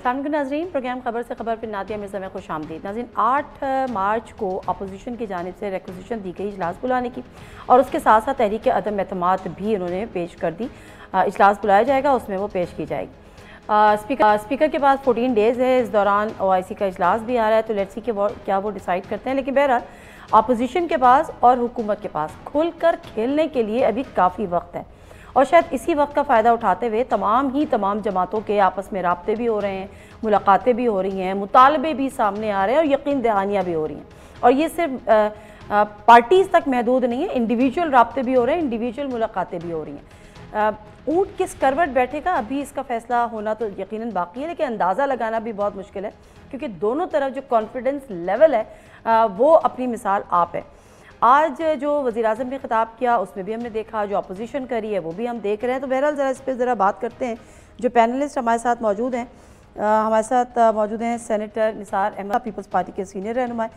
अस्सलाम नाज़रीन, प्रोग्राम खबर से खबर पर नादिया मिर्ज़ा में खुश आमदीद। नाज़रीन, 8 मार्च को अपोजिशन की जानिब से रिक्वेजिशन दी गई इजलास बुलाने की, और उसके साथ साथ तहरीक अदम एतमाद भी उन्होंने पेश कर दी। इजलास बुलाया जाएगा, उसमें वो पेश की जाएगी। स्पीकर के पास 14 डेज़ है, इस दौरान OIC का इजलास भी आ रहा है, तो लेट्स सी कि क्या वो डिसाइड करते हैं। लेकिन बहरहाल अपोजिशन के पास और हुकूमत के पास खुल कर खेलने के लिए अभी काफ़ी वक्त है, और शायद इसी वक्त का फ़ायदा उठाते हुए तमाम जमातों के आपस में राब्ते भी हो रहे हैं, मुलाकातें भी हो रही हैं, मुतालबे भी सामने आ रहे हैं और यकीन दहानियाँ भी हो रही हैं। और ये सिर्फ पार्टीज़ तक महदूद नहीं है, इंडिविजुअल राब्ते भी हो रहे हैं, इंडिविजुअल मुलाकातें भी हो रही हैं। ऊँट किस करवट बैठेगा, अभी इसका फ़ैसला होना तो यकीनन बाकी है, लेकिन अंदाज़ा लगाना भी बहुत मुश्किल है, क्योंकि दोनों तरफ जो कॉन्फिडेंस लेवल है वो अपनी मिसाल आप है। आज जो वज़ीर-ए-आज़म ने ख़िताब किया उसमें भी हमने देखा, जो अपोजिशन करी है वो भी हम देख रहे हैं। तो बहरहाल ज़रा इस पर ज़रा बात करते हैं। जो पैनलिस्ट हमारे साथ मौजूद हैं, हमारे साथ मौजूद हैं सेनेटर निसार अहमद, पीपल्स पार्टी के सीनियर रहनुमा।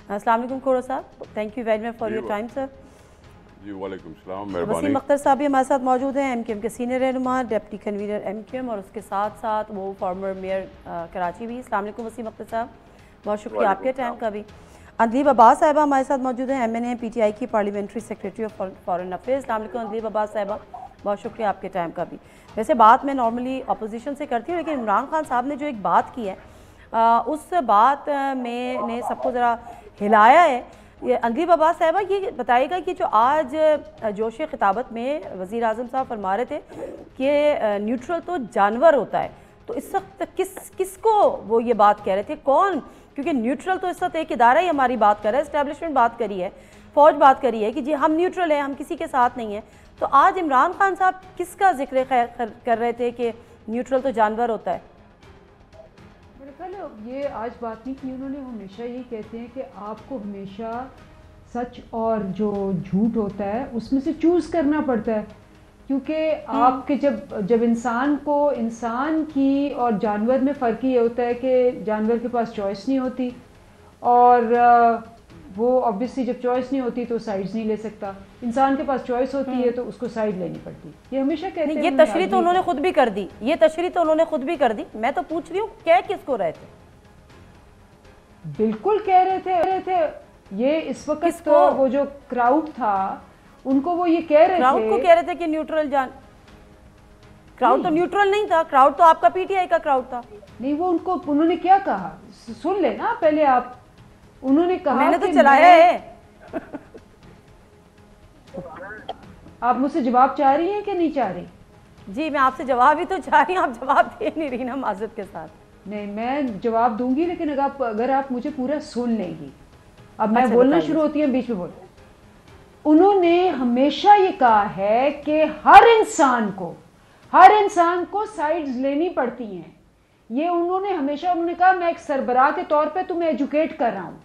अस्सलाम वालेकुम खोड़ा साहब, thank you very much for your time sir. जी वालेकुम सलाम, मेहरबानी। वसीम अख्तर साहब भी हमारे साथ मौजूद हैं, MQM के सीनियर रहनुमा, डिप्टी कन्वीनर MQM, और उसके साथ साथ वो फॉर्मर मेयर कराची भी। अस्सलाम वालेकुम वसीम अख्तर साहब, बहुत शुक्रिया आपके टाइम का भी। अंदलीब अब्बास साहिबा हमारे साथ मौजूद हैं, MNA PTI की parliamentary secretary of foreign affairs. अस्सलाम वालेकुम अंदलीब अब्बास साहिबा, बहुत शुक्रिया आपके टाइम का भी। वैसे बात मैं नॉर्मली अपोजिशन से करती हूँ, लेकिन इमरान खान साहब ने जो एक बात की है उस बात में ने सबको ज़रा हिलाया है। ये अंदलीब अब्बास साहिबा ये बताएगा कि जो आज जोश खिताबत में वज़ीर आज़म साहब फरमा रहे थे कि न्यूट्रल तो जानवर होता है, तो इस वक्त किसको वो ये बात कह रहे थे, कौन? क्योंकि न्यूट्रल तो इस वक्त एक इदारा ही हमारी बात कर रहा है, इस्टेब्लिशमेंट बात करी है, फ़ौज बात करी है कि जी हम न्यूट्रल हैं, हम किसी के साथ नहीं हैं। तो आज इमरान खान साहब किसका जिक्र कर रहे थे कि न्यूट्रल तो जानवर होता है? मेरे ख्याल ये आज बात नहीं की उन्होंने। हमेशा ये कहते हैं कि आपको हमेशा सच और जो झूठ होता है उसमें से चूज़ करना पड़ता है, क्योंकि आपके जब इंसान की और जानवर में फ़र्क ये होता है कि जानवर के पास चॉइस नहीं होती, और वो ऑब्वियसली जब चॉइस नहीं होती तो साइड्स नहीं ले सकता। इंसान के पास चॉइस होती है तो उसको साइड लेनी पड़ती। ये हमेशा कहते हैं। ये तशरीह तो उन्होंने खुद भी कर दी, मैं तो पूछ रही हूँ कह किसको रहे थे? बिल्कुल कह रहे थे ये इस वक्त तो वो जो क्राउड था उनको वो ये कह रहे थे, क्राउड को कह रहे थे कि न्यूट्रल क्राउड तो न्यूट्रल नहीं था, क्राउड तो आपका PTI का क्राउड था। नहीं, वो उन्होंने क्या कहा सुन लेना पहले आप। उन्होंने कहा मैंने तो चलाया है। आप मुझसे जवाब चाह रही हैं कि नहीं चाह रही? जी मैं आपसे जवाब ही तो चाह रही हूँ, आप जवाब दे नहीं रही ना माजरत के साथ। नहीं, मैं जवाब दूंगी, लेकिन अगर आप मुझे पूरा सुन लेंगी। अब मैं बोलना शुरू होती है बीच में बोल। उन्होंने हमेशा ये कहा है कि हर इंसान को साइड्स लेनी पड़ती हैं। ये उन्होंने कहा मैं एक सरबराह के तौर पे तुम्हें एजुकेट कर रहा हूँ।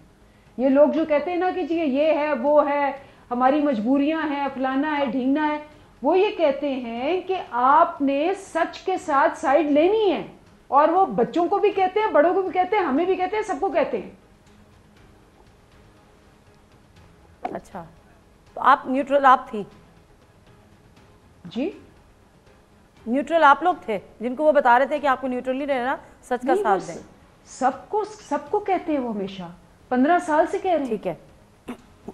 ये लोग जो कहते हैं ना कि जी ये है वो है, हमारी मजबूरियां हैं, फलाना है, ढींगना है, वो ये कहते हैं कि आपने सच के साथ साइड लेनी है। और वो बच्चों को भी कहते हैं, बड़ों को भी कहते हैं, हमें भी कहते हैं, सबको कहते हैं। अच्छा, तो आप न्यूट्रल आप थी? जी न्यूट्रल आप लोग थे जिनको वो बता रहे थे कि आपको न्यूट्रल नहीं रहना, सच का साथ दें। सबको कहते हैं वो, हमेशा 15 साल से कह रहे हैं। ठीक है,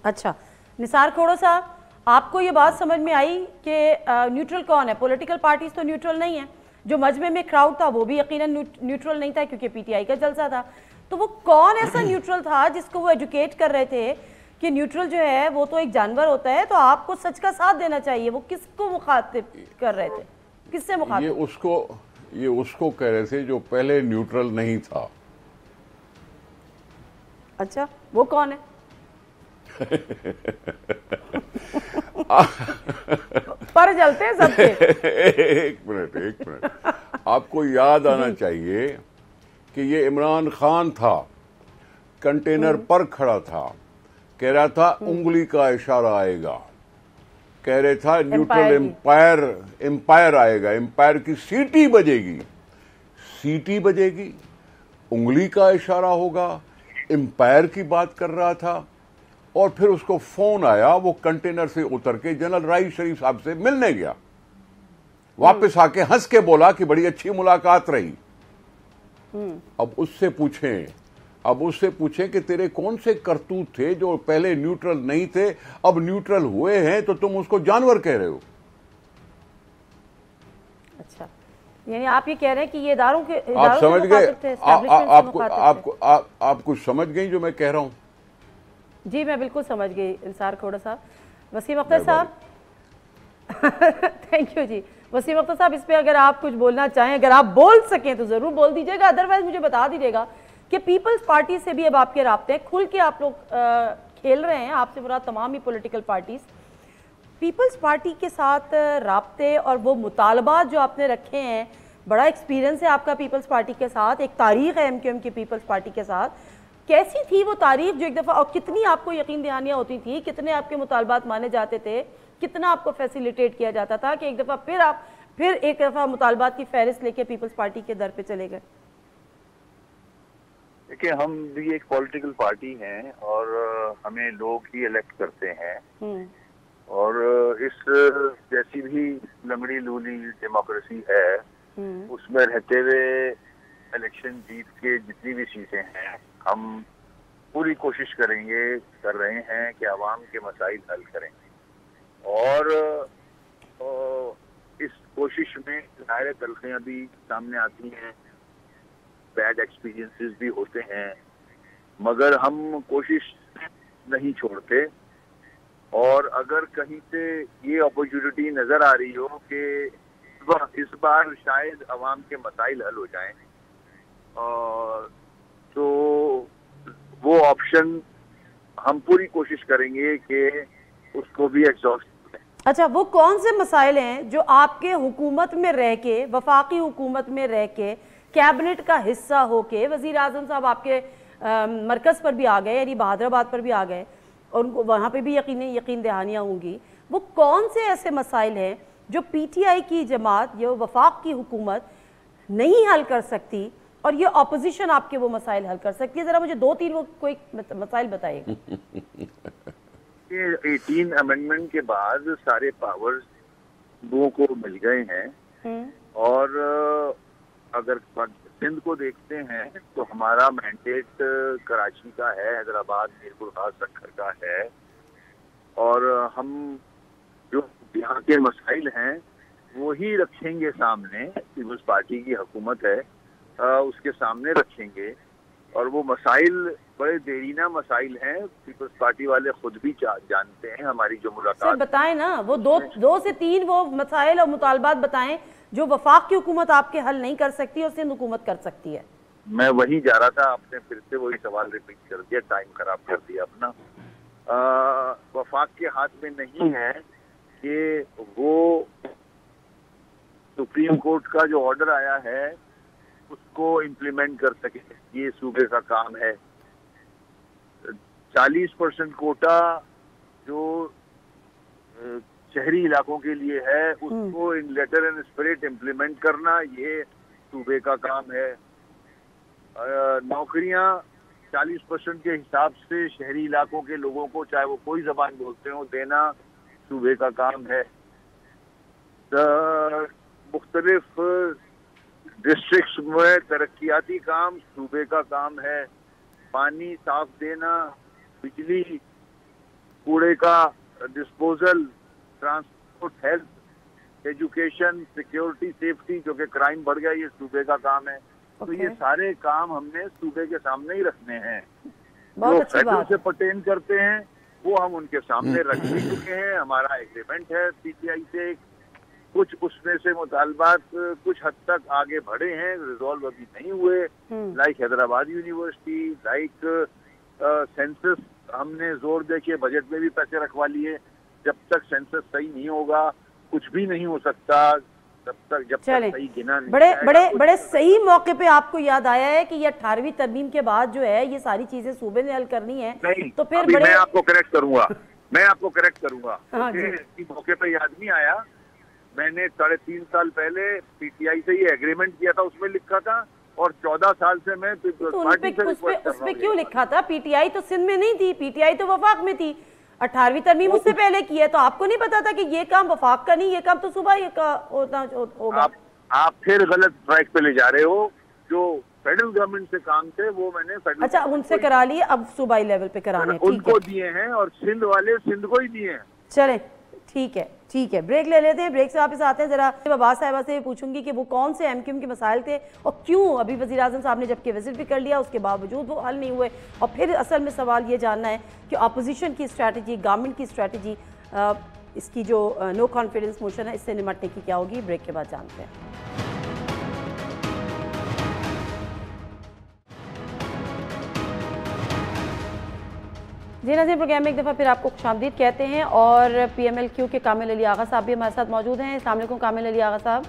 अच्छा निसार खोड़ो साहब, आपको ये बात समझ में आई कि न्यूट्रल कौन है? पॉलिटिकल पार्टीज तो न्यूट्रल नहीं है, जो मजमे में क्राउड था वो भी यकीनन न्यूट्रल नहीं था क्योंकि PTI का जलसा था। तो वो कौन ऐसा न्यूट्रल था जिसको वो एजुकेट कर रहे थे कि न्यूट्रल जो है वो तो एक जानवर होता है, तो आपको सच का साथ देना चाहिए? वो किसको मुखातिब कर रहे थे, किससे मुखातिब? ये उसको कह रहे थे जो पहले न्यूट्रल नहीं था। अच्छा, वो कौन है? पर जलते हैं सबके। एक मिनट आपको याद आना चाहिए कि ये इमरान खान था, कंटेनर पर खड़ा था, कह रहा था उंगली का इशारा आएगा, कह रहे था न्यूट्रल एम्पायर आएगा, एम्पायर की सीटी बजेगी, उंगली का इशारा होगा, एम्पायर की बात कर रहा था। और फिर उसको फोन आया, वो कंटेनर से उतर के जनरल राइस शरीफ साहब से मिलने गया, वापस आके हंस के बोला कि बड़ी अच्छी मुलाकात रही। अब उससे पूछें कि तेरे कौन से करतूत थे जो पहले न्यूट्रल नहीं थे, अब न्यूट्रल हुए हैं तो तुम उसको जानवर कह रहे हो। अच्छा, यानी आप ये कह रहे हैं कि ये इदारों के आप समझ गए? आप कुछ समझ गई जो मैं कह रहा हूं? जी मैं बिल्कुल समझ गई इंसार खोड़ा साहब। वसीम अख्तर साहब थैंक यू जी। वसीम अख्तर साहब, इस पे अगर आप कुछ बोलना चाहें, अगर आप बोल सकें तो जरूर बोल दीजिएगा, अदरवाइज मुझे बता दीजिएगा कि पीपल्स पार्टी से भी अब आपके राब्ते हैं, खुल के आप लोग खेल रहे हैं, आपसे बुरा तमाम ही पॉलिटिकल पार्टीज। पीपल्स पार्टी के साथ राब्ते और वो मुतालबात जो आपने रखे हैं, बड़ा एक्सपीरियंस है आपका पीपल्स पार्टी के साथ, एक तारीख है MQM की पीपल्स पार्टी के साथ। कैसी थी वो तारीख जो एक दफ़ा, और कितनी आपको यकीन दहानियाँ होती थी, कितने आपके मुतालबात माने जाते थे, कितना आपको फैसिलिटेट किया जाता था कि एक दफ़ा फिर एक दफ़ा मुतालबात की फहरिस्त लेके पीपल्स पार्टी के दर पे चले गए? देखिए, हम भी एक पॉलिटिकल पार्टी हैं और हमें लोग ही इलेक्ट करते हैं, और इस जैसी भी लंगड़ी लूली डेमोक्रेसी है उसमें रहते हुए इलेक्शन जीत के जितनी भी सीटें हैं, हम पूरी कोशिश कर रहे हैं कि आवाम के मसाइल हल करें। और इस कोशिश में ज़ाहिर तलखियाँ भी सामने आती हैं, बैड एक्सपीरियंसेस भी होते हैं, मगर हम कोशिश नहीं छोड़ते। और अगर कहीं से ये अपॉर्चुनिटी नज़र आ रही हो कि इस बार शायद अवाम के मसाइल हल हो जाएं, तो वो ऑप्शन हम पूरी कोशिश करेंगे कि उसको भी एग्जॉस्ट करें। अच्छा, वो कौन से मसाइल हैं जो आपके हुकूमत में रह के, वफाकी हुकूमत में रह के, कैबिनेट का हिस्सा होके, वजीर आजम साहब आपके मरकज़ पर भी आ गए, यानी बहादुराबाद पर भी आ गए, और उनको वहाँ पे भी यकीन दहानियाँ होंगी, वो कौन से ऐसे मसाइल हैं जो PTI की जमात या वफाक की हुकूमत नहीं हल कर सकती और ये अपोजिशन आपके वो मसाइल हल कर सकती है? ज़रा मुझे 2-3 वो कोई मसाइल बताइएगा। ये 18 अमेंडमेंट के बाद सारे पावर्स लोगों को मिल गए हैं, और अगर सिंध को देखते हैं तो हमारा मैंडेट कराची का है, हैदराबाद मीरपुर खास सक्खर का है, और हम जो यहाँ के मसाइल हैं वो ही रखेंगे सामने। पीपल्स पार्टी की हुकूमत है, उसके सामने रखेंगे, और वो मसाइल बड़े देरीना मसाइल हैं, पीपल्स पार्टी वाले खुद भी जानते हैं। हमारी जो मुलाकात बताएं ना, वो दो से तीन वो मसाइल और मुतालबात बताएं जो वफाक की हुकूमत आपके हल नहीं कर सकती और सिंध हुकूमत कर सकती है। मैं वही जा रहा था, आपने फिर से वही सवाल रिपीट कर दिया, टाइम खराब कर दिया अपना। वफाक के हाथ में नहीं है कि वो सुप्रीम कोर्ट का जो ऑर्डर आया है उसको इम्प्लीमेंट कर सके, ये सूबे का काम है। 40% कोटा जो शहरी इलाकों के लिए है उसको इन लेटर एंड स्पिरिट इम्प्लीमेंट करना, ये सूबे का काम है। नौकरियां 40% के हिसाब से शहरी इलाकों के लोगों को, चाहे वो कोई जबान बोलते हो, देना सूबे का काम है। मुख्तलिफ डिस्ट्रिक्ट्स में तरक्याती काम सूबे का काम है। पानी साफ देना, बिजली, कूड़े का disposal, transport, health, education, security, safety, जो कि क्राइम बढ़ गया, ये सूबे का काम है। तो ये सारे काम हमने सूबे के सामने ही रखने हैं। जो फेडरल से पर्टेन करते हैं वो हम उनके सामने रख भी चुके हैं। हमारा एग्रीमेंट है PTI से, कुछ उसमें से मुतालबात कुछ हद तक आगे बढ़े हैं, रिजॉल्व अभी नहीं हुए, like Hyderabad university, like census हमने जोर दे के बजट में भी पैसे रखवा लिए। जब तक सेंसस सही नहीं होगा कुछ भी नहीं हो सकता, जब तक सही गिना नहीं। बड़े सही मौके पे आपको याद आया है कि ये 18वीं तरमीम के बाद जो है ये सारी चीजें सूबे ने हल करनी है। नहीं, तो फिर मैं आपको करेक्ट करूंगा इस मौके पे याद नहीं आया। मैंने 3.5 साल पहले PTI से ये एग्रीमेंट किया था, उसमें लिखा था, और 14 साल से मैं उसपे क्यों लिखा था? PTI तो सिंध में नहीं थी, PTI तो वफाक में थी। 18वीं तरमीम उससे पहले की है, तो आपको नहीं पता था कि ये काम वफाक का नहीं, ये काम तो सूबा का होगा? आप फिर गलत ट्रैक पे ले जा रहे हो। जो फेडरल गवर्नमेंट से काम थे वो मैंने फेडरल अच्छा, उनसे करा लिए, अब सूबाई लेवल पे कराने हैं, ठीक उनको है। दिए हैं और सिंध वाले सिंध को ही दिए हैं। चले, ठीक है, ठीक है, ब्रेक ले लेते हैं। ब्रेक से वापस आते हैं। जरा बाबा साहिबा से पूछूंगी कि वो कौन से एमक्यूएम के मसाइल थे और क्यों अभी वज़ीर आज़म साहब ने जबकि विजिट भी कर लिया उसके बावजूद वो हल नहीं हुए। और फिर असल में सवाल ये जानना है कि अपोजिशन की स्ट्रैटेजी, गवर्नमेंट की स्ट्रैटेजी, इसकी जो नो कॉन्फिडेंस मोशन है, इससे निपटने की क्या होगी। ब्रेक के बाद जानते हैं। जी नाज़रीन, प्रोग्राम में एक दफ़ा फिर आपको खुशामदीद कहते हैं और PMLQ के कामिल अली आगा साहब भी हमारे साथ मौजूद हैं। अस्सलाम वालेकुम कामिल अली आगा साहब।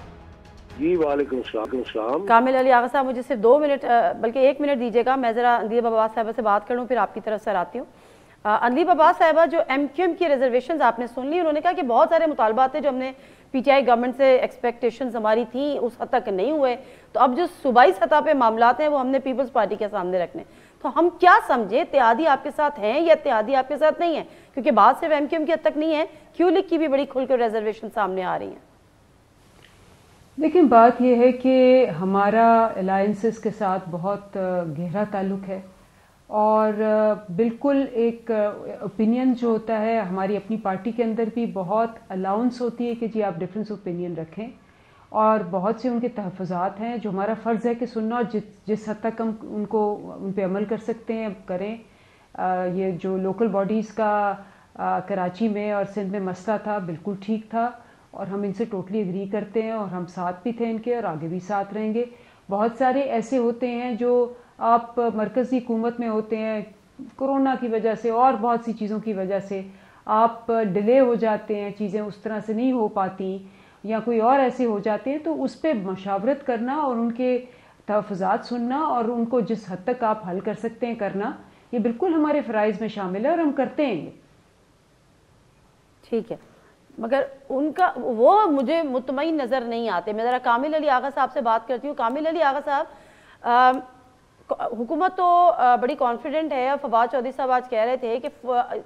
जी वालेकुम सलाम। कामिल अली आगा साहब, मुझे सिर्फ 2 मिनट बल्कि 1 मिनट दीजिएगा, मैं ज़रा अंदीब अब्बास साहिबा से बात कर लूँ, फिर आपकी तरफ से आती हूँ। अंदीब अब्बास साहिबा, जो MQM की रिजर्वेशन आपने सुन ली, उन्होंने कहा कि बहुत सारे मुतालबात थे जो हमने PTI गवर्नमेंट से एक्सपेक्टेशंस हमारी थी उस हद तक नहीं हुए, तो अब जो सूबाई सतह पे मामलात हैं वो हमने पीपल्स पार्टी के सामने रखने। तो हम क्या समझे, इत्तेहादी आपके साथ हैं या इत्तेहादी आपके साथ नहीं है? क्योंकि बात सिर्फ MQM की हद तक नहीं है, क्यू लीग की भी बड़ी खुलकर रिजर्वेशन सामने आ रही हैं। लेकिन बात यह है कि हमारा अलायंसेस के साथ बहुत गहरा ताल्लुक है और बिल्कुल एक ओपिनियन जो होता है हमारी अपनी पार्टी के अंदर भी बहुत अलाउंस होती है कि जी आप डिफरेंस ओपिनियन रखें और बहुत से उनके तहफ़्फ़ुज़ात हैं जो हमारा फ़र्ज़ है कि सुनना और जिस हद तक हम उन पे अमल कर सकते हैं करें। ये जो लोकल बॉडीज़ का कराची में और सिंध में मसला था बिल्कुल ठीक था और हम इनसे टोटली एग्री करते हैं और हम साथ भी थे इनके और आगे भी साथ रहेंगे। बहुत सारे ऐसे होते हैं जो आप मरकज़ी हुकूमत में होते हैं, कोरोना की वजह से और बहुत सी चीज़ों की वजह से आप डिले हो जाते हैं, चीज़ें उस तरह से नहीं हो पाती या कोई और ऐसे हो जाते हैं, तो उस पर मशावरत करना और उनके तहफ़्फ़ुज़ात सुनना और उनको जिस हद तक आप हल कर सकते हैं करना, ये बिल्कुल हमारे फ़राइज़ में शामिल है और हम करते हैं ये। ठीक है, मगर उनका वो मुझे मुतमईन नज़र नहीं आते। मैं ज़रा कामिल अली आगा साहब से बात करती हूँ। कामिल अली आगा साहब, हुकूमत तो बड़ी कॉन्फिडेंट है और फवाद चौधरी साहब आज कह रहे थे कि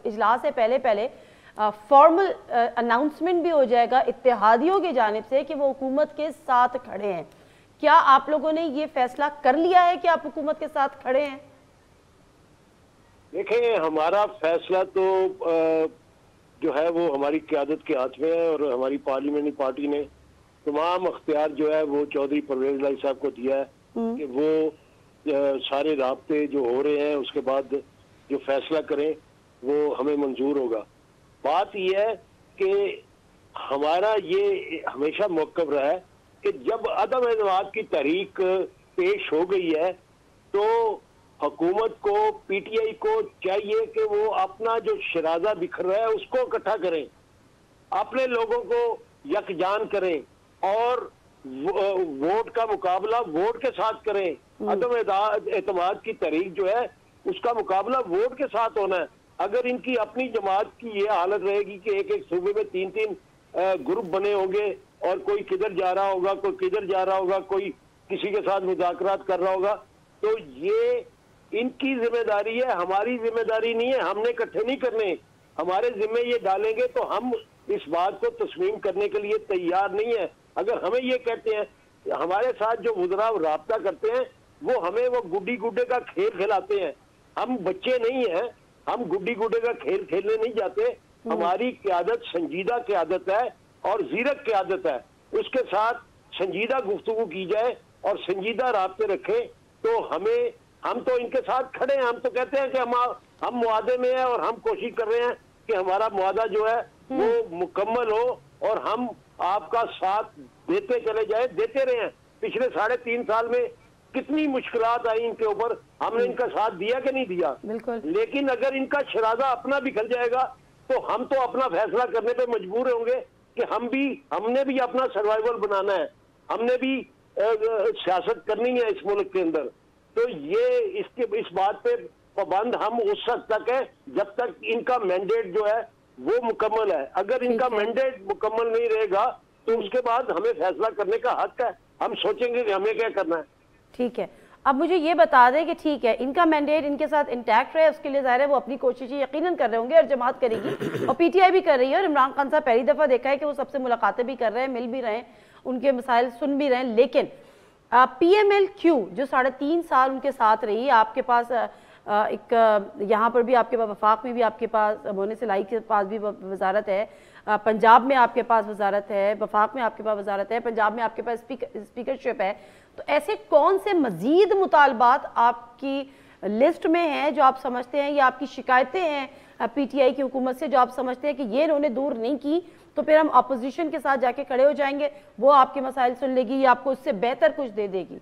इजलास से पहले फॉर्मल अनाउंसमेंट भी हो जाएगा इत्तेहादियों की जानिब से कि वो हुकूमत के साथ खड़े हैं। क्या आप लोगों ने ये फैसला कर लिया है कि आप हुकूमत के साथ खड़े हैं? देखें, हमारा फैसला तो जो है वो हमारी क़यादत के हाथ में है और हमारी पार्लियामेंट्री पार्टी ने तमाम अख्तियार जो है वो चौधरी परवेज लाई साहब को दिया है कि वो सारे राब्ते जो हो रहे हैं उसके बाद जो फैसला करें वो हमें मंजूर होगा। बात यह है कि हमारा ये हमेशा मौक़िफ़ रहा है कि जब अदम एतमाद की तहरीक पेश हो गई है तो हुकूमत को, PTI को चाहिए कि वो अपना जो शराजा बिखर रहा है उसको इकट्ठा करें, अपने लोगों को यकजान करें और वोट का मुकाबला वोट के साथ करें। अदम एतमाद की तहरीक जो है उसका मुकाबला वोट के साथ होना है। अगर इनकी अपनी जमात की ये हालत रहेगी कि एक एक सूबे में 3-3 ग्रुप बने होंगे और कोई किधर जा रहा होगा, कोई किधर जा रहा होगा, कोई किसी के साथ मुज़ाकरात कर रहा होगा, तो ये इनकी जिम्मेदारी है, हमारी जिम्मेदारी नहीं है। हमने इकट्ठे नहीं करने, हमारे जिम्मे ये डालेंगे तो हम इस बात को तस्लीम करने के लिए तैयार नहीं है। अगर हमें ये कहते हैं, हमारे साथ जो वुज़रा राब्ता करते हैं वो हमें वो गुड्डी गुड्डे का खेल खिलाते हैं। हम बच्चे नहीं हैं, हम गुड्डी गुड्डे का खेल खेलने नहीं जाते। हमारी क़यादत संजीदा क़यादत है और ज़ीरक क़यादत है। उसके साथ संजीदा गुफ्तगू की जाए और संजीदा राब्ते रखें तो हम तो इनके साथ खड़े हैं। हम तो कहते हैं कि हम मुआदे में हैं और हम कोशिश कर रहे हैं कि हमारा मुआदा जो है वो मुकम्मल हो और हम आपका साथ देते चले जाए, देते रहे हैं। पिछले 3.5 साल में कितनी मुश्किलात आई इनके ऊपर, हमने इनका साथ दिया कि नहीं दिया? बिल्कुल। लेकिन अगर इनका शराजा अपना बिखर जाएगा तो हम तो अपना फैसला करने पे मजबूर होंगे कि हमने भी अपना सर्वाइवल बनाना है, हमने भी सियासत करनी है इस मुल्क के अंदर। तो ये इस बात पे पाबंद हम उस वक्त तक है जब तक इनका मैंडेट जो है वो मुकम्मल है। अगर इनका मैंडेट मुकम्मल नहीं रहेगा तो उसके बाद हमें फैसला करने का हक है, हम सोचेंगे कि हमें क्या करना है। ठीक है, अब मुझे ये बता दें कि ठीक है इनका मैंडेट इनके साथ इंटैक्ट रहे, उसके लिए ज़ाहिर है वो अपनी कोशिशें यकीनन कर रहे होंगे और जमात करेगी और PTI भी कर रही है। और इमरान खान साहब पहली दफ़ा देखा है कि वो सबसे मुलाकातें भी कर रहे हैं, मिल भी रहे हैं, उनके मसाइल सुन भी रहे हैं। लेकिन PML-Q जो 3.5 साल उनके साथ रही, आपके पास एक यहाँ पर भी आपके पास, वफाक में भी आपके पास, मोने सिलाई के पास भी वजारत है, पंजाब में आपके पास वजारत है, वफाक में आपके पास वजारत है, पंजाब में आपके पास स्पीकरशिप है। तो ऐसे कौन से मजीद मुतालबात आपकी लिस्ट में हैं जो आप समझते हैं, या आपकी शिकायतें हैं PTI की हुकूमत से जो आप समझते हैं कि ये इन्होंने दूर नहीं की तो फिर हम अपोजिशन के साथ जाके खड़े हो जाएंगे, वो आपके मसाइल सुन लेगी या आपको उससे बेहतर कुछ दे देगी?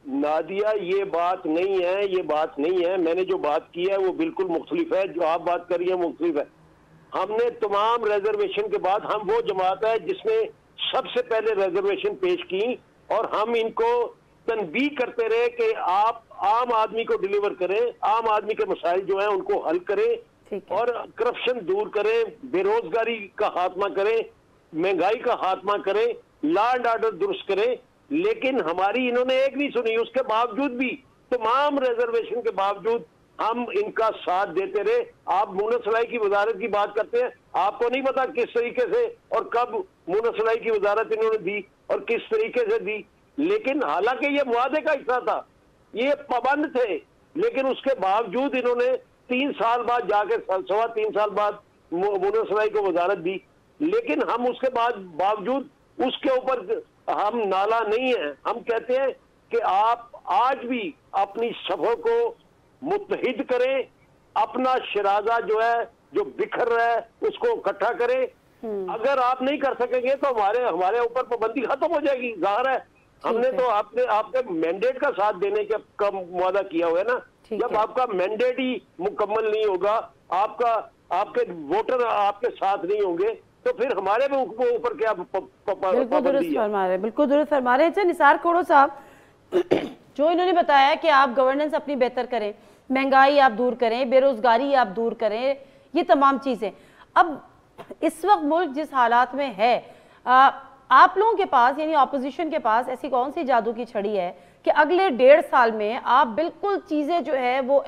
नादिया, ये बात नहीं है, ये बात नहीं है। मैंने जो बात की है वो बिल्कुल मुख्तलिफ है, जो आप बात कर रही है मुख्तलिफ है। हमने तमाम रिजर्वेशन के बाद, हम वो जमात है जिसने सबसे पहले रिजर्वेशन पेश की, और हम इनको तनबीह करते रहे कि आप आम आदमी को डिलीवर करें, आम आदमी के मसाइल जो हैं उनको हल करें और करप्शन दूर करें, बेरोजगारी का खात्मा करें, महंगाई का खात्मा करें, लॉ एंड ऑर्डर दुरुस्त करें। लेकिन हमारी इन्होंने एक नहीं सुनी। उसके बावजूद भी, तमाम रिजर्वेशन के बावजूद हम इनका साथ देते रहे। आप मुनसलाई की वजारत की बात करते हैं, आपको नहीं पता किस तरीके से और कब मुनसलाई की वजारत इन्होंने दी और किस तरीके से दी। लेकिन हालांकि ये मुआदे का हिस्सा था, ये पाबंद थे, लेकिन उसके बावजूद इन्होंने 3 साल बाद जाके 3.25 साल बाद मुनसलाई को वजारत दी। लेकिन हम उसके बाद बावजूद उसके ऊपर हम नाला नहीं है। हम कहते हैं कि आप आज भी अपनी सफों को मुत्तहिद करें, अपना शराजा जो है, जो बिखर रहा है, उसको इकट्ठा करें। अगर आप नहीं कर सकेंगे तो हमारे ऊपर पाबंदी खत्म हो जाएगी। जाहिर है हमने तो आपके मैंडेट का साथ देने का वादा किया हुआ है ना। जब आपका मैंडेट ही मुकम्मल नहीं होगा, आपके वोटर आपके साथ नहीं होंगे, तो फिर हमारे ऊपर क्या बिल्कुल दुरुस्त फरमा रहे हैं। निसार खोड़ो साहब, जो इन्होंने बताया कि आप गवर्नेंस अपनी बेहतर करें, महंगाई आप दूर करें, बेरोजगारी आप दूर करें, ये तमाम चीजें, अब इस वक्त मुल्क जिस हालात में है, आप लोगों के पास यानी ऑपोजिशन के पास ऐसी कौन सी जादू की छड़ी है कि अगले 1.5 साल में आप बिल्कुल चीजें जो है वो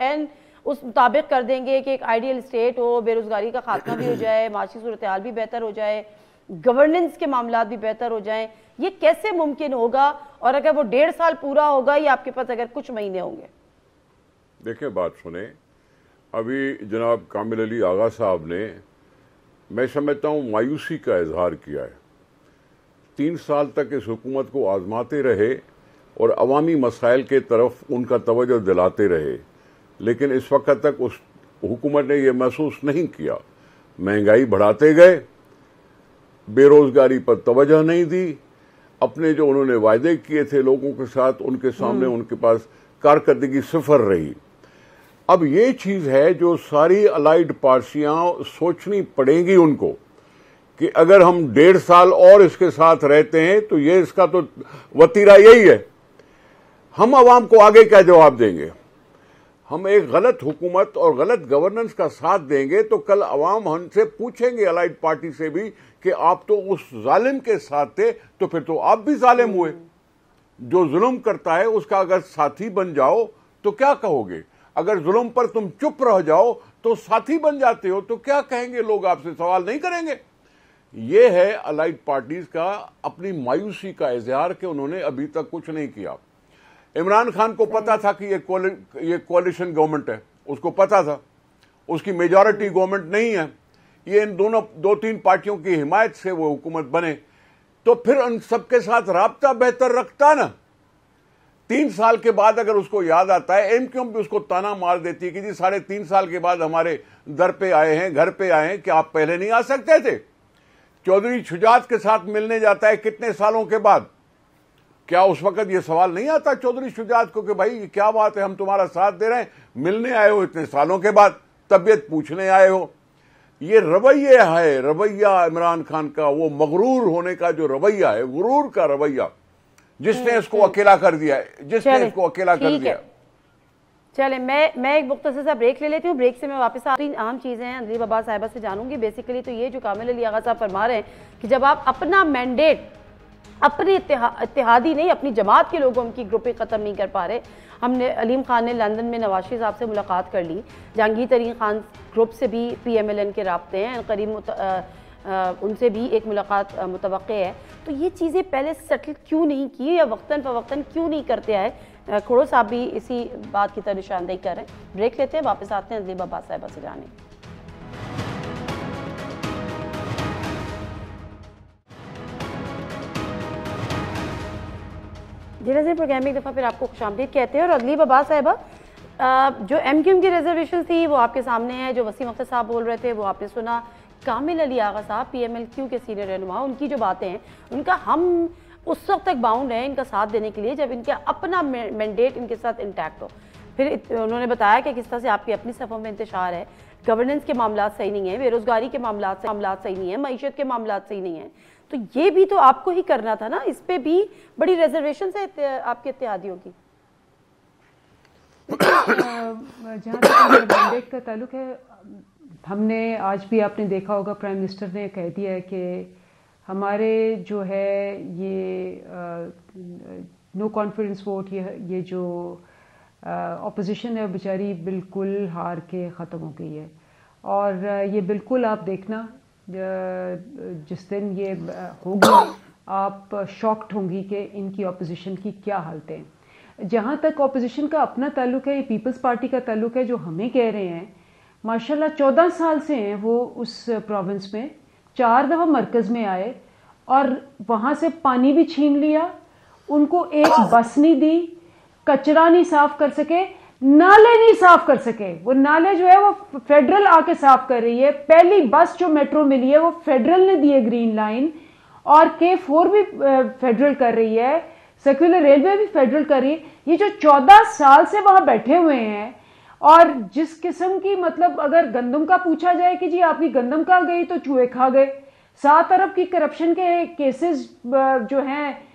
उस मुताबिक कर देंगे कि एक आइडियल स्टेट हो, बेरोजगारी का खात्मा भी हो जाए, माशी सूरत हाल भी बेहतर हो जाए, गवर्नेंस के मामला भी बेहतर हो जाएं? ये कैसे मुमकिन होगा? और अगर वो 1.5 साल पूरा होगा या आपके पास अगर कुछ महीने होंगे? देखिए, बात सुने, अभी जनाब कामिल अली आगा साहब ने, मैं समझता हूँ, मायूसी का इजहार किया है। 3 साल तक इस हुकूमत को आजमाते रहे और अवामी मसाइल के तरफ उनका तवज्जो दिलाते रहे, लेकिन इस वक्त तक उस हुकूमत ने यह महसूस नहीं किया। महंगाई बढ़ाते गए, बेरोजगारी पर तवज्जो नहीं दी, अपने जो उन्होंने वायदे किए थे लोगों के साथ, उनके सामने उनके पास कारकर्दगी सिफर रही। अब ये चीज है जो सारी अलाइड पार्टियां सोचनी पड़ेगी उनको कि अगर हम 1.5 साल और इसके साथ रहते हैं तो ये इसका तो वतीरा यही है। हम आवाम को आगे क्या जवाब देंगे? हम एक गलत हुकूमत और गलत गवर्नेंस का साथ देंगे तो कल अवाम हमसे पूछेंगे, अलाइड पार्टी से भी, कि आप तो उस जालिम के साथ थे, तो फिर तो आप भी जालिम हुए। जो जुल्म करता है उसका अगर साथी बन जाओ तो क्या कहोगे? अगर जुल्म पर तुम चुप रह जाओ तो साथी बन जाते हो, तो क्या कहेंगे लोग? आपसे सवाल नहीं करेंगे। यह है अलाइड पार्टीज का अपनी मायूसी का इजहार कि उन्होंने अभी तक कुछ नहीं किया। इमरान खान को पता था कि ये कोalition गवर्नमेंट है, उसको पता था, उसकी मेजॉरिटी गवर्नमेंट नहीं है, ये इन 2-3 पार्टियों की हिमायत से वो हुकूमत बने, तो फिर उन सबके साथ राब्ता बेहतर रखता ना। 3 साल के बाद अगर उसको याद आता है, एमक्यूएम भी उसको ताना मार देती है कि जी 3.5 साल के बाद हमारे दर पे आए हैं, घर पे आए हैं, कि आप पहले नहीं आ सकते थे? चौधरी शुजात के साथ मिलने जाता है कितने सालों के बाद, क्या उस वक्त ये सवाल नहीं आता चौधरी शुजात को कि भाई क्या बात है, हम तुम्हारा साथ दे रहे हैं, मिलने आए हो इतने सालों के बाद, तबीयत पूछने आए हो? ये रवैया है, रवैया इमरान खान का, वो मगरूर होने का जो रवैया है, गुरूर का रवैया, जिसने इसको अकेला कर दिया है, जिसने इसको अकेला कर दिया। चले, मैं एक मुख्तसर सा ब्रेक ले लेती हूँ। ब्रेक से मैं वापस आती हूँ। अहम चीज़ें हैं अंदलीब अब्बास साहिबा से जानूंगी। बेसिकली तो ये जो कामिल अली आगा साहब फरमा रहे हैं कि जब आप अपना मैंडेट अपने इत्तेहादी नहीं, अपनी जमात के लोगों की ग्रुपें ख़त्म नहीं कर पा रहे। हमने अलीम खान ने लंदन में नवाज शरीफ साहब से मुलाकात कर ली, जहांगीर तरीन खान ग्रुप से भी PMLN के राब्ते हैं, करीब उनसे भी एक मुलाकात मुतवक्के है। तो ये चीज़ें पहले सेटल क्यों नहीं की या वक्तन फ़वक्तन क्यों नहीं करते आए? खोड़ो साहब भी इसी बात की तरह निशानदेही कर रहे हैं। ब्रेक लेते हैं, वापस आते हैं अदलीब अब्बास साहिबा से जाने। जी नज़ीर, प्रोग्राम में एक दफ़ा फिर आपको खुशामदीद कहते हैं। और अदलीब अब्बास साहिबा, जो MQM की रिजर्वेशन थी वो आपके सामने है, जो वसीम अख्तर साहब बोल रहे थे वो आपने सुना। कामिल अली आगा साहब PMLQ के सीनियर रहनुमा, उनकी जो बातें हैं उनका हम उस वक्त तक बाउंड है इनका साथ देने के लिए जब इनका अपना मैंडेट इनके साथ इंटैक्ट हो। फिर उन्होंने बताया कि किस तरह से आपकी अपनी सफ़ों में इंतशार है, गवर्नेंस के मामला सही नहीं है, बेरोज़गारी के मामला सही नहीं है, मईशत के मामला सही नहीं है। तो ये भी तो आपको ही करना था ना, इस पे भी बड़ी रिजर्वेशन है आपके इत्तेहादियों की। जहाँ तक मैंडेट का ताल्लुक है, हमने आज भी आपने देखा होगा प्राइम मिनिस्टर ने कह दिया है कि हमारे जो है ये नो कॉन्फिडेंस वोट, ये जो अपोजिशन है बेचारी बिल्कुल हार के ख़त्म हो गई है। और ये बिल्कुल आप देखना जिस दिन ये होगी आप शॉक्ड होंगी कि इनकी अपोजिशन की क्या हालत है। जहाँ तक अपोजिशन का अपना ताल्लुक है, ये पीपल्स पार्टी का ताल्लुक है, जो हमें कह रहे हैं माशाल्लाह 14 साल से हैं वो उस प्रोविंस में, 4 दफ़ा मरकज़ में आए और वहाँ से पानी भी छीन लिया, उनको एक बस नहीं दी, कचरा नहीं साफ कर सके, नाले नहीं साफ कर सके। वो नाले जो है वो फेडरल आके साफ कर रही है। पहली बस जो मेट्रो मिली है वो फेडरल ने दी है, ग्रीन लाइन, और K4 भी फेडरल कर रही है, सर्कुलर रेलवे भी फेडरल कर रही है। ये जो 14 साल से वहां बैठे हुए हैं, और जिस किस्म की मतलब अगर गंदम का पूछा जाए कि जी आपकी गंदम कहाँ गई तो चूहे खा गए। 7 अरब की करप्शन के केसेस जो हैं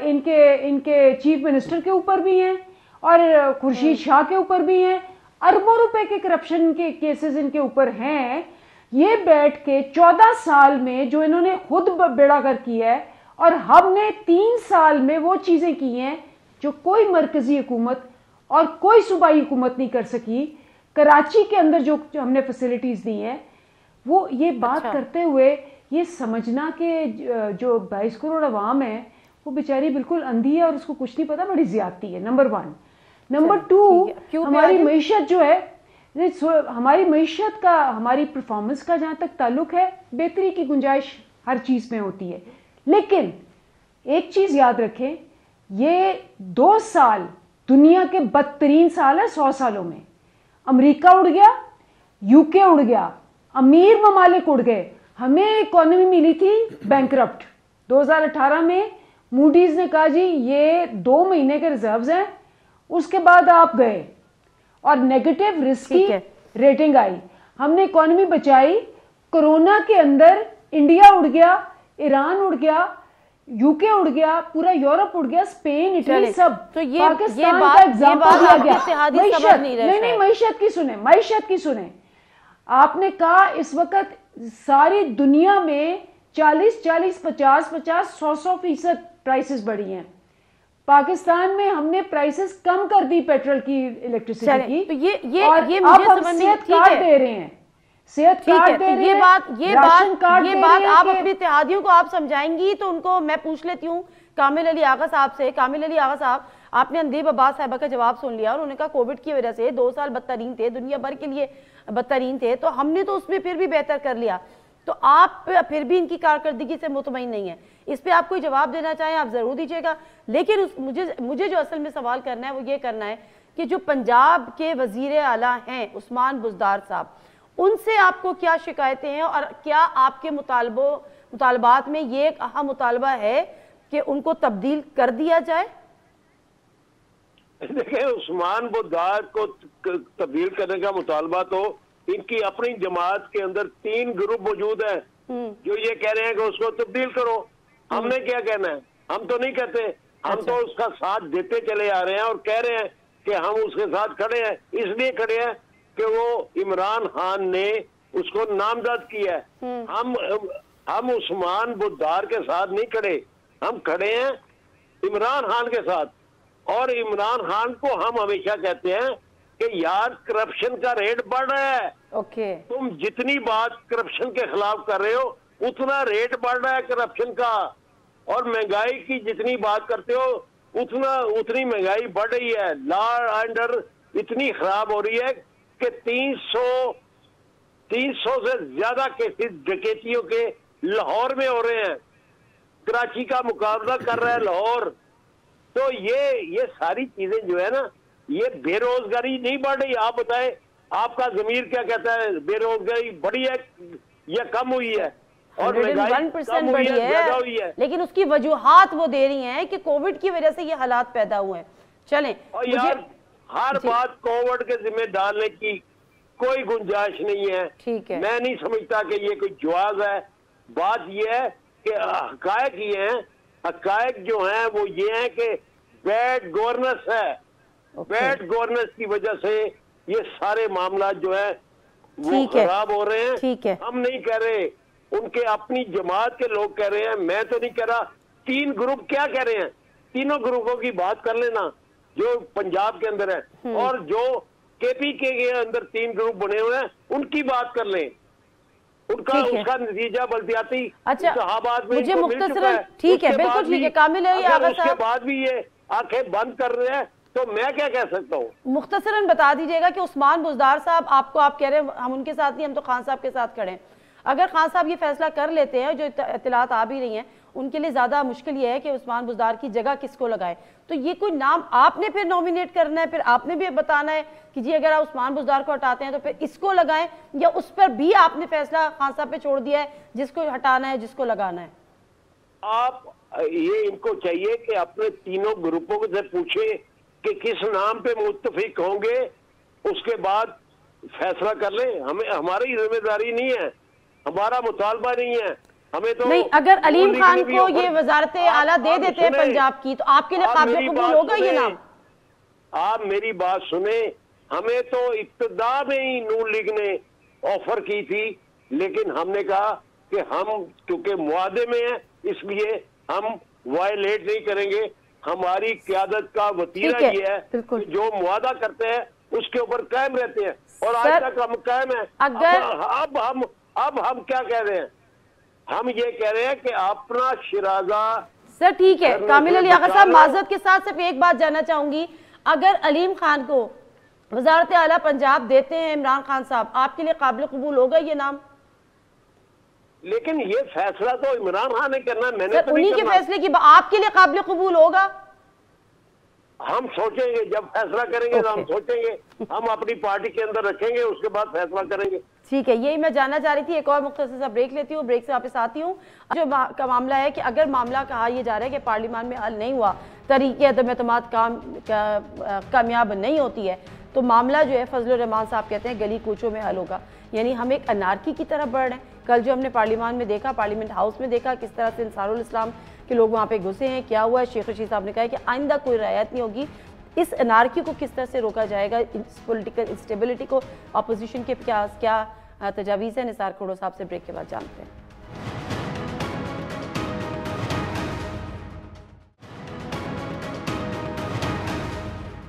इनके चीफ मिनिस्टर के ऊपर भी हैं और खुर्शीद शाह के ऊपर भी हैं। अरबों रुपए के करप्शन के केसेस इनके ऊपर हैं। ये बैठ के 14 साल में जो इन्होंने खुद बेड़ागर किया है, और हमने 3 साल में वो चीजें की हैं जो कोई मरकजी हुकूमत और कोई सूबाई हुकूमत नहीं कर सकी। कराची के अंदर जो हमने फैसिलिटीज दी हैं, वो ये बात करते हुए ये समझना कि जो 22 करोड़ अवाम है वो बेचारी बिल्कुल अंधी है और उसको कुछ नहीं पता, बड़ी ज्यादती है। नंबर 1। नंबर 2, हमारी मईशत जो है, हमारी मईशत का, हमारी परफॉर्मेंस का जहां तक ताल्लुक है, बेहतरी की गुंजाइश हर चीज में होती है। लेकिन एक चीज याद रखें, ये 2 साल दुनिया के बदतरीन साल है 100 सालों में। अमेरिका उड़ गया, UK उड़ गया, अमीर ममालिक उड़ गए। हमें इकोनॉमी मिली थी बैंकरप्ट। 2018 में मूडीज ने कहा जी ये 2 महीने के रिजर्व्स हैं, उसके बाद आप गए और नेगेटिव रिस्क की रेटिंग आई। हमने इकोनॉमी बचाई। कोरोना के अंदर इंडिया उड़ गया, ईरान उड़ गया, UK उड़ गया, पूरा यूरोप उड़ गया, स्पेन, इटली सब। तो ये पाकिस्तान का एग्जाम्पल दिया गया। मईशत की सुने। आपने कहा इस वक्त सारी दुनिया में 40, 50, 100% प्राइसेस बढ़ी हैं। पाकिस्तान में हमने प्राइसेस कम कर दी पेट्रोल की, इलेक्ट्रिसिटी की। तो ये और मुझे अब समझ सेहत कार्ड दे रहे हैं, सेहत कार्ड दे रहे हैं, ये बात आप अपने इत्तेहादियों को आप समझाएंगी तो उनको मैं पूछ लेती हूँ कामिल अली आगा साहब से। कामिल अली आगा साहब, आपने अदलीब अब्बास साहिबा का जवाब सुन लिया और उन्होंने कहा कोविड की वजह से 2 साल बदतरीन थे, दुनिया भर के लिए बदतरीन थे, तो हमने तो उसमें फिर भी बेहतर कर लिया। तो आप फिर भी इनकी कारकर्दगी से मुतमईन नहीं है। इस पे आप कोई जवाब देना चाहें आप जरूर दीजिएगा। लेकिन मुझे जो असल में सवाल करना है वो ये करना है कि जो पंजाब के वजीर आला हैं उस्मान बुज़दार साहब, उनसे आपको क्या शिकायतें हैं और क्या आपके मुतालबात में ये एक अहम मुतालबा है कि उनको तब्दील कर दिया जाए? देखिए, उस्मान बुज़दार को तब्दील करने का मुतालबा तो इनकी अपनी जमात के अंदर 3 ग्रुप मौजूद है जो ये कह रहे हैं कि उसको तब्दील करो। हमने क्या कहना है? हम तो नहीं कहते, हम तो उसका साथ देते चले आ रहे हैं और कह रहे हैं कि हम उसके साथ खड़े हैं। इसलिए खड़े हैं कि वो इमरान खान ने उसको नामजद किया है। हम उस्मान बुज़दार के साथ नहीं खड़े, हम खड़े हैं इमरान खान के साथ। और इमरान खान को हम हमेशा कहते हैं कि यार करप्शन का रेट बढ़ रहा है। ओके। तुम जितनी बात करप्शन के खिलाफ कर रहे हो उतना रेट बढ़ रहा है करप्शन का, और महंगाई की जितनी बात करते हो उतनी महंगाई बढ़ रही है। लॉ एंड ऑर्डर इतनी खराब हो रही है कि 300 से ज्यादा केसेस डकैतियों के लाहौर में हो रहे हैं। कराची का मुकाबला कर रहा है लाहौर। तो ये सारी चीजें जो है ना, ये बेरोजगारी नहीं बढ़ रही। आप बताएं, आपका ज़मीर क्या कहता है, बेरोजगारी बढ़ी है या कम हुई है? और 101% बढ़ी है, लेकिन उसकी वजूहात वो दे रही हैं कि कोविड की वजह से ये हालात पैदा हुए हैं। चलें, और यार हर बात कोविड के जिम्मे डालने की कोई गुंजाइश नहीं है। ठीक है, मैं नहीं समझता कि ये कोई जवाब है। बात ये है कि हकायक ये हैं, हकायक जो हैं वो ये हैं कि बैड गवर्नेंस है। बैड गवर्नेंस की वजह से ये सारे मामला जो है वो खराब हो रहे हैं। ठीक है, हम नहीं कह रहे, उनके अपनी जमात के लोग कह रहे हैं, मैं तो नहीं कह रहा। 3 ग्रुप क्या कह रहे हैं, तीनों ग्रुपों की बात कर लेना जो पंजाब के अंदर है, और जो केपीके के अंदर 3 ग्रुप बने हुए हैं उनकी बात कर लें। उनका उसका नतीजा बल्दियाती इंतखाबात में मुझे मुख्तसरन, ठीक है, बिल्कुल ठीक है कामिल है। अगर उसके बाद भी ये आंखें बंद कर रहे हैं तो मैं क्या कह सकता हूँ? मुख्तसरन बता दीजिएगा कि उस्मान बुज़दार साहब आपको, आप कह रहे हैं हम उनके साथ नहीं, हम तो खान साहब के साथ खड़े हैं। अगर खान साहब ये फैसला कर लेते हैं, जो इत्तलात आ भी रही हैं, उनके लिए ज़्यादा मुश्किल ये है कि उस्मान बुज़दार की जगह किसको लगाए। तो ये कोई नाम आपने फिर नॉमिनेट करना है, फिर आपने भी बताना है कि जी अगर आप उस्मान बुज़दार को हटाते हैं तो फिर इसको लगाएं, या उस पर भी आपने फैसला खान साहब पे छोड़ दिया है जिसको हटाना है जिसको लगाना है? आप ये इनको चाहिए कि अपने तीनों ग्रुपों से पूछे कि किस नाम पे मुत्तफिक होंगे, उसके बाद फैसला कर ले। हमें, हमारी जिम्मेदारी नहीं है, हमारा मुतालबा नहीं है। हमें तो नहीं, अगर अलीम खान को ये वजारत आला दे देते हैं पंजाब की, तो आपके लिए काबिल कबूल होगा ये नाम? आप मेरी बात सुने, हमें तो इब्तिदा में ही नून लीग ने ऑफर की थी, लेकिन हमने कहा कि हम क्योंकि मुआदे में है इसलिए हम वायलेट नहीं करेंगे। हमारी क़यादत का वतीरा ये है कि जो मुआदा करते हैं उसके ऊपर कायम रहते हैं, और आज तक हम कायम है। अब हम क्या कह रहे हैं? हम ये कह रहे हैं कि अपना शिराजा। सर ठीक है, कामिल अली आगा साहब, माजरत के साथ सिर्फ एक बात जानना चाहूंगी, अगर अलीम खान को वजारत आला पंजाब देते हैं इमरान खान साहब, आपके लिए काबिल कबूल होगा ये नाम? लेकिन ये फैसला तो इमरान खान ने करना है, मैंने तो उन्हीं के फैसले की आपके लिए काबिल कबूल होगा? हम सोचेंगे, जब फैसला करेंगे तो हम सोचेंगे, हम अपनी पार्टी के अंदर रखेंगे, उसके बाद फैसला करेंगे। ठीक है, यही मैं जानना चाह रही थी। एक और मुख्तसर सा ब्रेक लेती हूँ, ब्रेक से वापस आती हूँ। जो का मामला है कि अगर मामला कहा यह जा रहा है कि पार्लियामान में हल नहीं हुआ, तरीके अदम एतमाद कामयाब नहीं होती है, तो मामला जो है फजलुर रहमान साहब कहते हैं गली कूचों में हल होगा। यानी हम एक अनारकी की तरफ बढ़ रहे हैं। कल जो हमने पार्लियामान में देखा, पार्लियामेंट हाउस में देखा, किस तरह से अंसारुल इस्लाम के लोग वहाँ पे घुसे हैं, क्या हुआ है। शेख रशीद साहब ने कहा कि आइंदा कोई रियायत नहीं होगी। इस अनारकी को किस तरह से रोका जाएगा, इस पॉलिटिकल इंस्टेबिलिटी को अपोजिशन के क्या तजावीज़ है, निसार खोड़ो साहब से ब्रेक के बाद जानते हैं।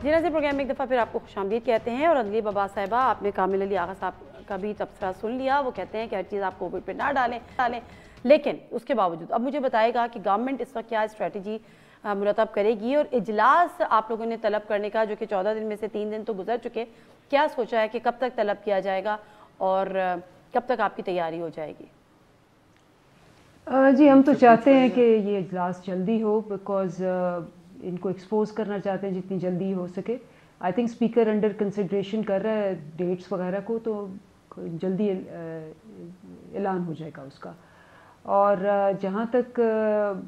जी नाज़रीन, प्रोग्राम में एक दफ़ा फिर आपको खुशामदीद कहते हैं। और अगली बाबा साहिबा, आपने कामिल अली आगा साहब का भी तबसरा सुन लिया। वो कहते हैं कि हर चीज़ आप कोविड पे ना डालें, लेकिन उसके बावजूद अब मुझे बताएगा कि गवर्नमेंट इस वक्त क्या स्ट्रेटजी मुरतब करेगी, और इजलास आप लोगों ने तलब करने का, जो कि 14 दिन में से 3 दिन तो गुजर चुके, क्या सोचा है कि कब तक तलब किया जाएगा और कब तक आपकी तैयारी हो जाएगी? जी हम तो चाहते हैं कि ये इजलास जल्दी हो, बिकॉज इनको एक्सपोज करना चाहते हैं जितनी जल्दी हो सके। I think speaker under consideration कर रहा है डेट्स वगैरह को, तो जल्दी ऐलान हो जाएगा उसका। और जहाँ तक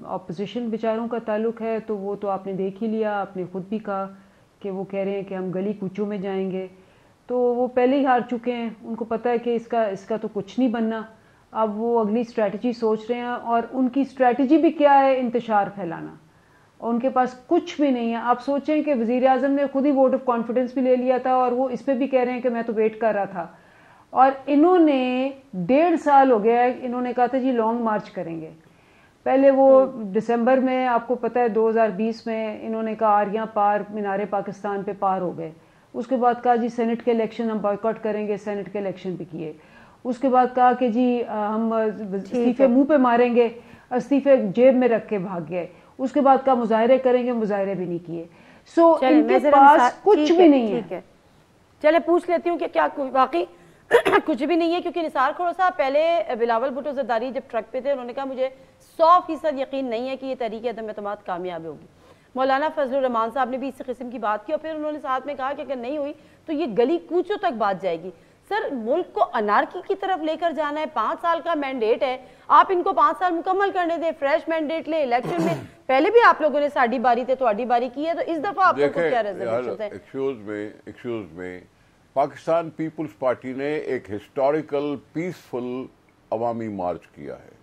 अपोजिशन बेचारों का ताल्लुक है, तो वो तो आपने देख ही लिया, आपने ख़ुद भी कहा कि वो कह रहे हैं कि हम गली कूचों में जाएंगे। तो वो पहले ही हार चुके हैं, उनको पता है कि इसका तो कुछ नहीं बनना। अब वो अगली स्ट्रैटेजी सोच रहे हैं, और उनकी स्ट्रैटेजी भी क्या है? इंतशार फैलाना, और उनके पास कुछ भी नहीं है। आप सोचें कि वज़ीर आज़म ने खुद ही वोट ऑफ कॉन्फिडेंस भी ले लिया था, और वो इस पर भी कह रहे हैं कि मैं तो वेट कर रहा था। और इन्होंने 1.5 साल हो गया है, इन्होंने कहा था जी लॉन्ग मार्च करेंगे। पहले वो दिसंबर में, आपको पता है 2020 में इन्होंने कहा आर्यां पार, मीनारे पाकिस्तान पे पार हो गए। उसके बाद कहा जी सेनेट के इलेक्शन हम बॉयकॉट करेंगे, सेनेट के इलेक्शन भी किए। उसके बाद कहा कि जी हम इस्तीफे मुंह पे मारेंगे, इस्तीफे जेब में रख के भाग गए। उसके बाद कहा मुजाहरे करेंगे, मुजाहरे भी नहीं किए। सो इनके पास कुछ भी नहीं है। चले पूछ लेती हूँ कि क्या वाकई कुछ भी नहीं है, क्योंकि निसार खोड़ा साहब पहले बिलावल भुट्टो ज़रदारी जब ट्रक पे थे उन्होंने कहा मुझे 100% यकीन नहीं है कि ये तहरीक अदम एतमाद कामयाब होगी। मौलाना फजलुर रहमान साहब ने भी इसी किस्म की बात की और फिर उन्होंने साथ में कहा कि अगर नहीं हुई तो ये गली कूचों तक बात जाएगी। सर मुल्क को अनारकी की तरफ लेकर जाना है, 5 साल का मैंडेट है, आप इनको 5 साल मुकम्मल करने दें, फ्रेश मैंडेट ले। इलेक्शन में पहले भी आप लोगों ने साड़ी बारी थे तो बारी की है, तो इस दफा आप लोगों को क्या रिजर्वेशन है? एक्सक्यूज में पाकिस्तान पीपुल्स पार्टी ने एक हिस्टोरिकल पीसफुल अवामी मार्च किया है।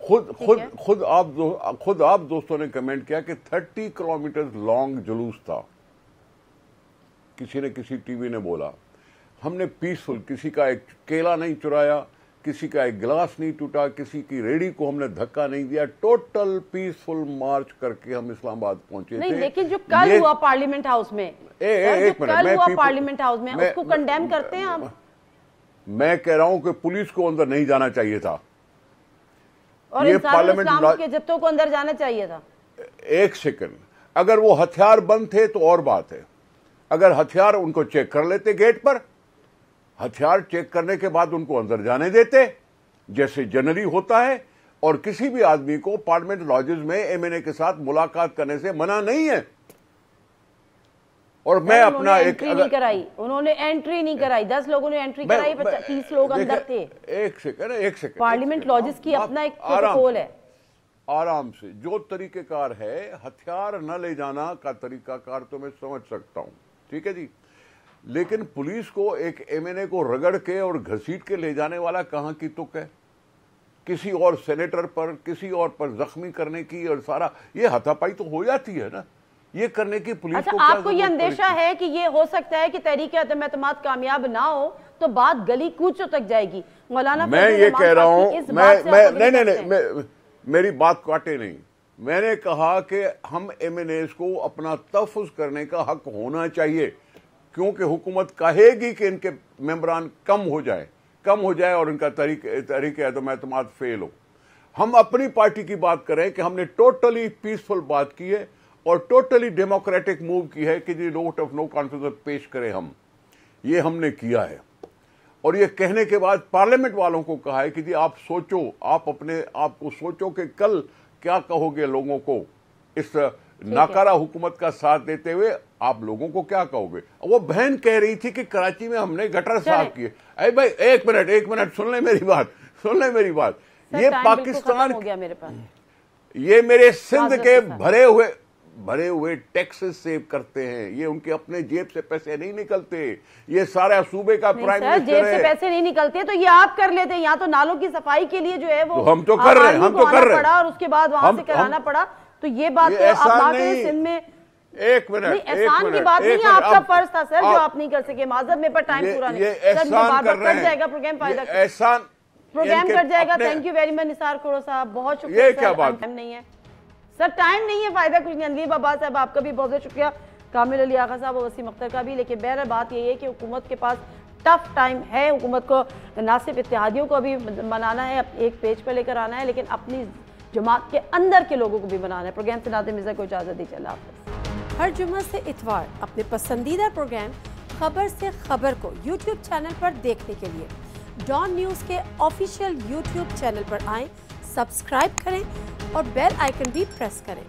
खुद आप दोस्तों ने कमेंट किया कि 30 किलोमीटर लॉन्ग जुलूस था। किसी ने किसी टीवी ने बोला हमने पीसफुल, किसी का एक केला नहीं चुराया, किसी का एक गिलास नहीं टूटा, किसी की रेडी को हमने धक्का नहीं दिया, टोटल पीसफुल मार्च करके हम इस्लामाबाद पहुंचे थे। लेकिन जो कल हुआ पार्लियामेंट हाउस में, पार्लियामेंट हाउस में उसको कंडेम करते हैं हम। मैं कह रहा हूं कि पुलिस को अंदर नहीं जाना चाहिए था और ये पार्लियामेंट के जत्थों को अंदर जाना चाहिए था। एक सेकंड, अगर वो हथियार बंद थे तो और बात है। अगर हथियार उनको चेक कर लेते गेट पर, हथियार चेक करने के बाद उनको अंदर जाने देते जैसे जनरली होता है, और किसी भी आदमी को पार्लियामेंट लॉजेस में एमएनए के साथ मुलाकात करने से मना नहीं है। और मैं अपना उन्होंने एंट्री नहीं कराई, 10 लोगों ने एंट्री कराई, 30 लोग अंदर थे। एक सेकंड पार्लियामेंट लॉजेस की अपना एक प्रोटोकॉल है। आराम से जो तरीकेकार है, हथियार न ले जाना का तरीकाकार तो मैं समझ सकता हूं, ठीक है जी, लेकिन पुलिस को एक एमएनए को रगड़ के और घसीट के ले जाने वाला कहां की तुक है? किसी और सेनेटर पर, किसी और पर जख्मी करने की और सारा ये हाथापाई तो हो जाती है ना, ये करने की पुलिस अच्छा, को आपको ये अंदेशा है कि ये हो सकता है कि तहरीक अदम एतमाद कामयाब ना हो तो बात गली कूचों तक जाएगी? मौलाना मैं ये कह रहा हूं, नहीं, मेरी बात काटे नहीं। मैंने कहा कि हम एमएनएस को अपना तहफ़्फ़ुज़ करने का हक होना चाहिए, क्योंकि हुकूमत कहेगी कि इनके मेंबरान कम हो जाए और इनका तहरीक अदम एतमाद फेल हो। हम अपनी पार्टी की बात करें कि हमने टोटली पीसफुल बात की है और टोटली डेमोक्रेटिक मूव की है कि जी वोट ऑफ नो कॉन्फिडेंस पेश करें हम, ये हमने किया है। और ये कहने के बाद पार्लियामेंट वालों को कहा है कि जी आप सोचो, आप अपने आप को सोचो कि कल क्या कहोगे लोगों को, इस नाकारा हुकूमत का साथ देते हुए आप लोगों को क्या कहोगे? वो बहन कह रही थी कि कराची में हमने गटर साफ किए। अरे भाई एक मिनट सुन ले मेरी बात, ये पाकिस्तान हो गया मेरे पास, ये मेरे सिंध के भरे हुए टैक्सेस सेव करते हैं, ये उनके अपने जेब से पैसे नहीं निकलते, ये सारा सूबे का प्राइम मिनिस्टर जेब से पैसे नहीं निकलते तो ये आप कर लेते हैं। यहाँ तो नालों की सफाई के लिए जो है वो तो हम तो कर रहे हैं, और उसके बाद वहां से कराना पड़ा, तो ये बात तो आप सिंध में एक मिनट एहसान की बात नहीं है, आपका फर्ज था सर जो आप नहीं कर सके। माजद में पर टाइम पूरा नहीं, कट जाएगा प्रोग्राम, फायदा प्रोग्राम कट जाएगा। Thank you very much Nisar Khuhro साहब, बहुत शुक्रिया। क्या बात नहीं है सर, टाइम नहीं है, फायदा कुछ नहीं। अनवीर बाबा साहब आपका भी बहुत बहुत शुक्रिया, कामिल अली आगा साहब और वसीम अख्तर का भी। लेकिन बहरहाल बात यही है कि हुकूमत के पास टफ टाइम है, हुकूमत को ना सिर्फ इत्तेहादियों को अभी मनाना है, एक पेज पर लेकर आना है, लेकिन अपनी जमात के अंदर के लोगों को भी बनाना है। प्रोग्राम से नाते मिर्जा को इजाज़त दी, चला हाफ़िज़। हर जुम्मा से इतवार अपने पसंदीदा प्रोग्राम खबर से खबर को यूट्यूब चैनल पर देखने के लिए डॉन न्यूज़ के ऑफिशियल यूट्यूब चैनल पर आएँ, सब्सक्राइब करें और बेल आइकन भी प्रेस करें।